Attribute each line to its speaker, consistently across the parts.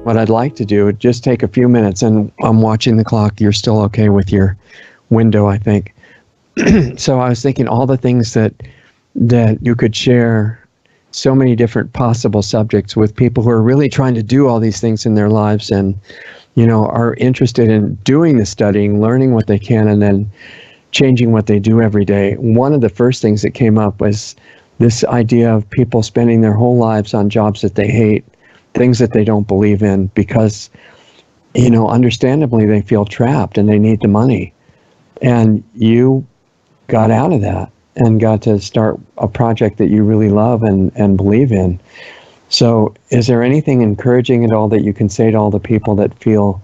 Speaker 1: what I'd like to do, just take a few minutes, and I'm watching the clock. You're still okay with your window, I think. So I was thinking all the things that you could share, so many different possible subjects with people who are really trying to do all these things in their lives and, are interested in doing the studying, learning what they can, and then changing what they do every day. One of the first things that came up was this idea of people spending their whole lives on jobs that they hate, things that they don't believe in, because, understandably they feel trapped and they need the money. And you got out of that and got to start a project that you really love and believe in. So is there anything encouraging at all that you can say to all the people that feel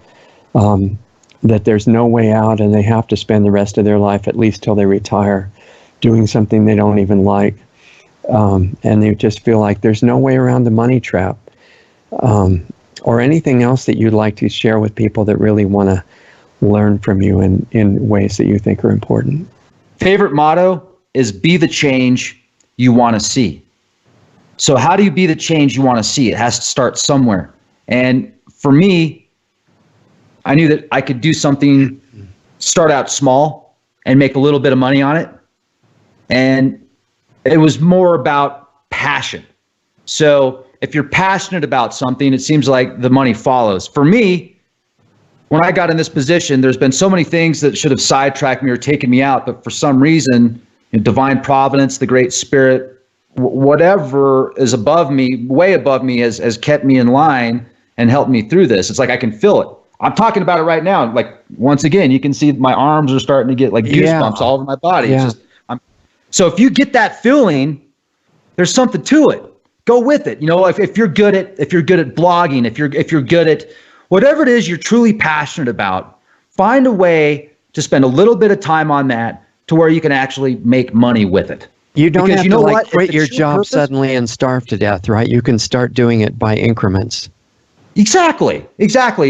Speaker 1: that there's no way out and they have to spend the rest of their life, at least till they retire, doing something they don't even like, and they just feel like there's no way around the money trap, or anything else that you'd like to share with people that really want to learn from you in ways that you think are important?
Speaker 2: Favorite motto is be the change you want to see. So how do you be the change you want to see? It has to start somewhere. And for me, I knew that I could do something, start out small and make a little bit of money on it. And it was more about passion. So if you're passionate about something, it seems like the money follows. For me, when I got in this position, there's been so many things that should have sidetracked me or taken me out, but for some reason, divine providence, the great spirit, whatever is above me, way above me, has kept me in line and helped me through this. It's like I can feel it. I'm talking about it right now. Like, once again, you can see my arms are starting to get like goosebumps all over my body. Yeah. It's just, so if you get that feeling, there's something to it. Go with it. If you're good at blogging, if you're good at whatever it is you're truly passionate about, find a way to spend a little bit of time on that to where you can actually make money with it.
Speaker 1: You don't have to quit your job suddenly and starve to death, right? You can start doing it by increments.
Speaker 2: Exactly.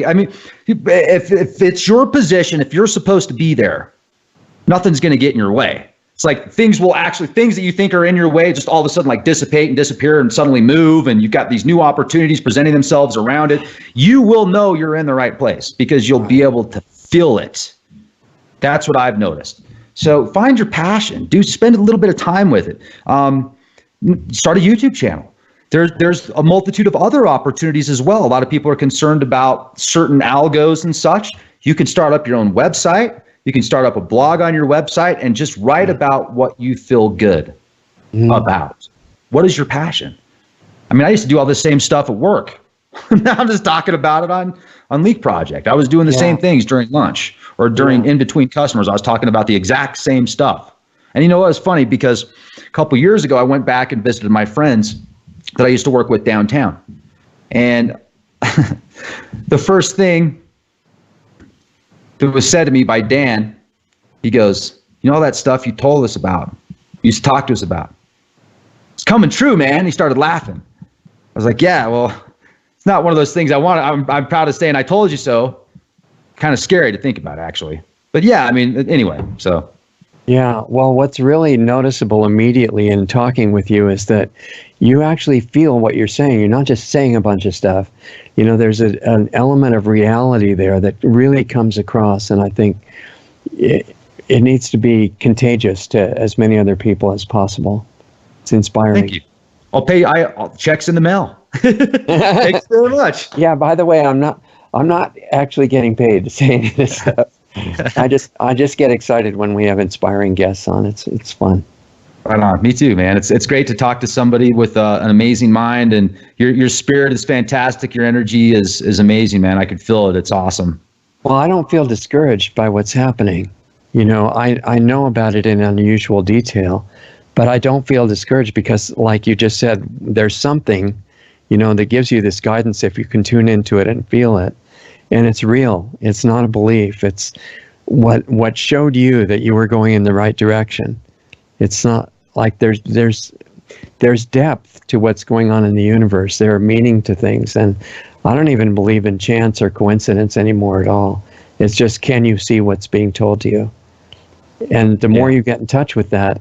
Speaker 2: I mean, if it's your position, if you're supposed to be there, nothing's going to get in your way. It's like things that you think are in your way, just all of a sudden like dissipate and disappear and suddenly move. And you've got these new opportunities presenting themselves around it. You will know you're in the right place because you'll be able to feel it. That's what I've noticed. So find your passion. Spend a little bit of time with it. Start a YouTube channel. There's a multitude of other opportunities as well. A lot of people are concerned about certain algos and such. You can start up your own website. You can start up a blog on your website and just write about what you feel good about. What is your passion? I mean, I used to do all the same stuff at work. Now I'm just talking about it on Leak Project. I was doing the same things during lunch or during in between customers. I was talking about the exact same stuff. And it was funny because a couple years ago, I went back and visited my friends that I used to work with downtown. And the first thing that was said to me by Dan, he goes, all that stuff you told us about, you used to talk to us about, it's coming true, man. He started laughing. I was like, yeah, well, it's not one of those things I want. I'm proud of saying I told you so. Kind of scary to think about, actually. But yeah, I mean, anyway, so.
Speaker 1: Yeah, well, what's really noticeable immediately in talking with you is that you actually feel what you're saying. You're not just saying a bunch of stuff. There's an element of reality there that really comes across, and I think it needs to be contagious to as many other people as possible. It's inspiring.
Speaker 2: Thank you. I'll pay. Checks in the mail. Thanks very much.
Speaker 1: Yeah. By the way, I'm not actually getting paid to say any of this stuff. I just get excited when we have inspiring guests on. It's fun.
Speaker 2: Right on. Me too, man. It's great to talk to somebody with an amazing mind, and your spirit is fantastic. Your energy is amazing, man. I can feel it. It's awesome.
Speaker 1: Well, I don't feel discouraged by what's happening. I know about it in unusual detail, but I don't feel discouraged because, like you just said, there's something, that gives you this guidance if you can tune into it and feel it. And it's real. It's not a belief. It's what showed you that you were going in the right direction. It's not like there's depth to what's going on in the universe. There are meaning to things. And I don't even believe in chance or coincidence anymore at all. It's just, can you see what's being told to you? And the more you get in touch with that,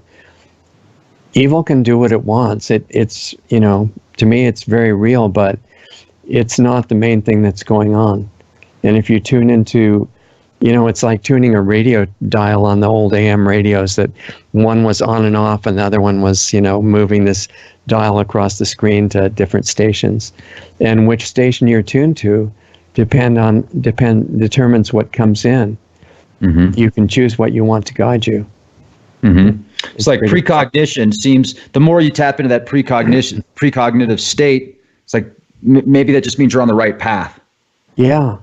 Speaker 1: evil can do what it wants. It's to me, it's very real, but it's not the main thing that's going on. And if you tune into, it's like tuning a radio dial on the old AM radios, that one was on and off and the other one was, moving this dial across the screen to different stations. And which station you're tuned to determines what comes in. Mm-hmm. You can choose what you want to guide you.
Speaker 2: Mm-hmm. It's like precognition seems, the more you tap into that precognitive state, it's like maybe that just means you're on the right path.
Speaker 1: Yeah,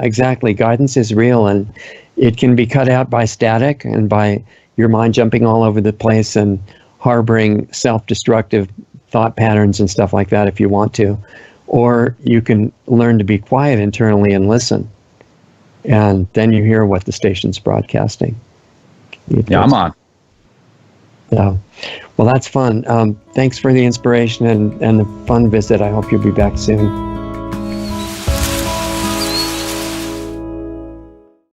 Speaker 1: exactly. Guidance is real, and it can be cut out by static and by your mind jumping all over the place and harboring self-destructive thought patterns and stuff like that if you want to. Or you can learn to be quiet internally and listen. And then you hear what the station's broadcasting.
Speaker 2: Yeah, I'm on.
Speaker 1: So, well, that's fun. Thanks for the inspiration and the fun visit. I hope you'll be back soon.